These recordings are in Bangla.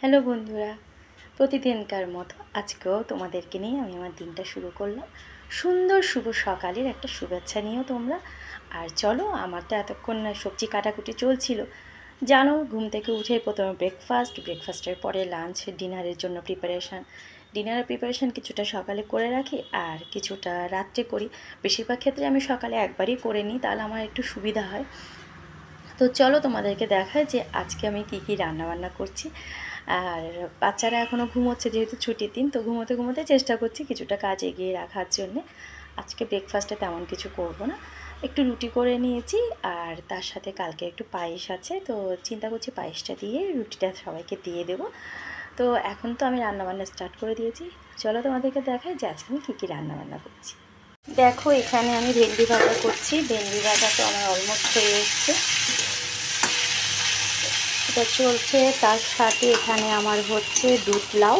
হ্যালো বন্ধুরা, প্রতিদিনকার মতো আজকেও তোমাদেরকে নিয়ে আমি আমার দিনটা শুরু করলাম। সুন্দর শুভ সকালের একটা শুভেচ্ছা নিও তোমরা। আর চলো, আমার তো এতক্ষণ সবজি কাটাকুটি চলছিল। জানো, ঘুম থেকে উঠে প্রথমে ব্রেকফাস্টের পরে লাঞ্চ, ডিনারের জন্য ডিনারের প্রিপারেশান কিছুটা সকালে করে রাখি আর কিছুটা রাত্রে করি। বেশিরভাগ ক্ষেত্রে আমি সকালে একবারই করে নিই, তাহলে আমার একটু সুবিধা হয়। তো চলো তোমাদেরকে দেখায় যে আজকে আমি কী রান্নাবান্না করছি। আর বাচ্চারা এখনও ঘুমোচ্ছে, যেহেতু ছুটির দিন, তো ঘুমোতে ঘুমোতে চেষ্টা করছি কিছুটা কাজ এগিয়ে রাখার জন্যে। আজকে ব্রেকফাস্টে তেমন কিছু করব না, একটু রুটি করে নিয়েছি আর তার সাথে কালকে একটু পায়েস আছে, তো চিন্তা করছি পায়েসটা দিয়ে রুটিটা সবাইকে দিয়ে দেবো। তো এখন তো আমি রান্নাবান্না স্টার্ট করে দিয়েছি। চলো তোমাদেরকে দেখাই যে আজকে আমি কী রান্নাবান্না করছি। দেখো, এখানে আমি ভেন্ডি ভাজা করছি। ভেন্ডি ভাজা তো আমার অলমোস্ট হয়ে এসছে, এটা চলছে। তার সাথে এখানে আমার হচ্ছে দুধ লাউ।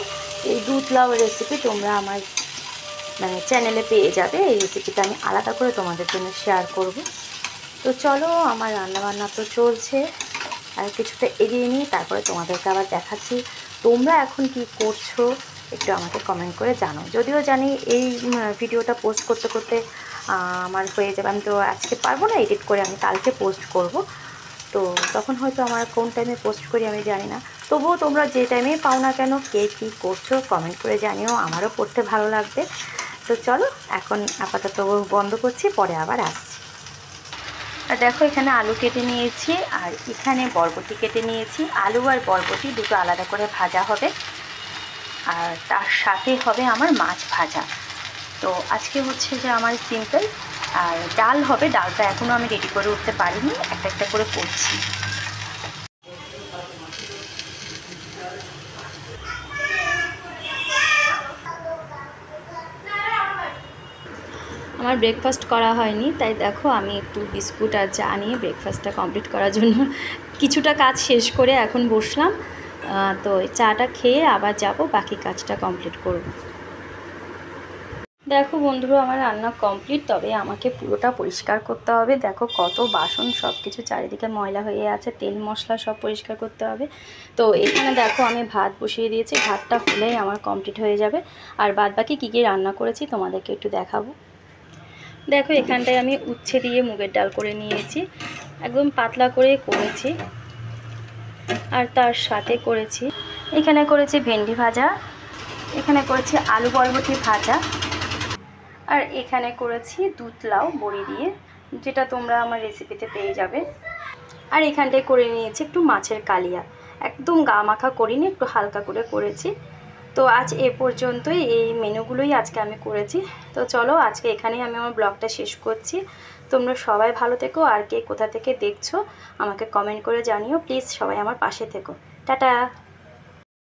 এই দুধ লাউ রেসিপি তোমরা আমার চ্যানেলে পেয়ে যাবে। এই রেসিপিটা আমি আলাদা করে তোমাদের জন্য শেয়ার করব। তো চলো, আমার রান্নাবান্না তো চলছে, আর কিছুটা এগিয়ে নিই, তারপরে তোমাদেরকে আবার দেখাচ্ছি। তোমরা এখন কি করছো একটু আমাকে কমেন্ট করে জানো। যদিও জানি এই ভিডিওটা পোস্ট করতে করতে আমার হয়ে যাবে, আমি তো আজকে পারবো না এডিট করে, আমি কালকে পোস্ট করব। তো তখন হয়তো আমার কোন টাইমে পোস্ট করি আমি জানি না। তবুও তোমরা যে টাইমে পাও না কেন, কে কী করছো কমেন্ট করে জানিও, আমারও পড়তে ভালো লাগবে। তো চলো, এখন আপাতত বন্ধ করছি, পরে আবার আসছি। আর দেখো, এখানে আলু কেটে নিয়েছি আর এখানে বরবটি কেটে নিয়েছি। আলু আর বরবটি দুটো আলাদা করে ভাজা হবে, আর তার সাথে হবে আমার মাছ ভাজা। তো আজকে হচ্ছে যে আমার সিম্পল। আর ডাল হবে, ডালটা এখনও আমি রেডি করে উঠতে পারিনি, একটা একটা করে করছি। আমার ব্রেকফাস্ট করা হয়নি, তাই দেখো আমি একটু বিস্কুট আর চা নিয়ে ব্রেকফাস্টটা কমপ্লিট করার জন্য কিছুটা কাজ শেষ করে এখন বসলাম। তো চাটা খেয়ে আবার যাব, বাকি কাজটা কমপ্লিট করব। দেখো বন্ধুরা, আমার রান্না কমপ্লিট, তবে আমাকে পুরোটা পরিষ্কার করতে হবে। দেখো কত বাসন, সব কিছু চারিদিকে ময়লা হয়ে আছে, তেল মশলা সব পরিষ্কার করতে হবে। তো এখানে দেখো আমি ভাত বসিয়ে দিয়েছি, ভাতটা হলেই আমার কমপ্লিট হয়ে যাবে। আর বাদ বাকি কী কী রান্না করেছি তোমাদেরকে একটু দেখাবো। দেখো, এখানটায় আমি উচ্ছে দিয়ে মুগের ডাল করে নিয়েছি, একদম পাতলা করে করেছি। আর তার সাথে করেছি, এখানে করেছি ভেন্ডি ভাজা, এখানে করেছি আলু বরবটি ভাজা, আর এখানে করেছি দুধ লাউ বড়ি দিয়ে, যেটা তোমরা আমার রেসিপিতে পেয়ে যাবে। আর এখানটায় করে নিয়েছি একটু মাছের কালিয়া, একদম গা মাখা করিনি, একটু হালকা করে করেছি। তো আজ এ পর্যন্তই, এই মেনুগুলোই আজকে আমি করেছি। তো চলো, আজকে এখানেই আমি আমার ব্লগটা শেষ করছি। তোমরা সবাই ভালো থেকো, আর কে কোথা থেকে দেখছো আমাকে কমেন্ট করে জানিও প্লিজ। সবাই আমার পাশে থেকো। টাটা।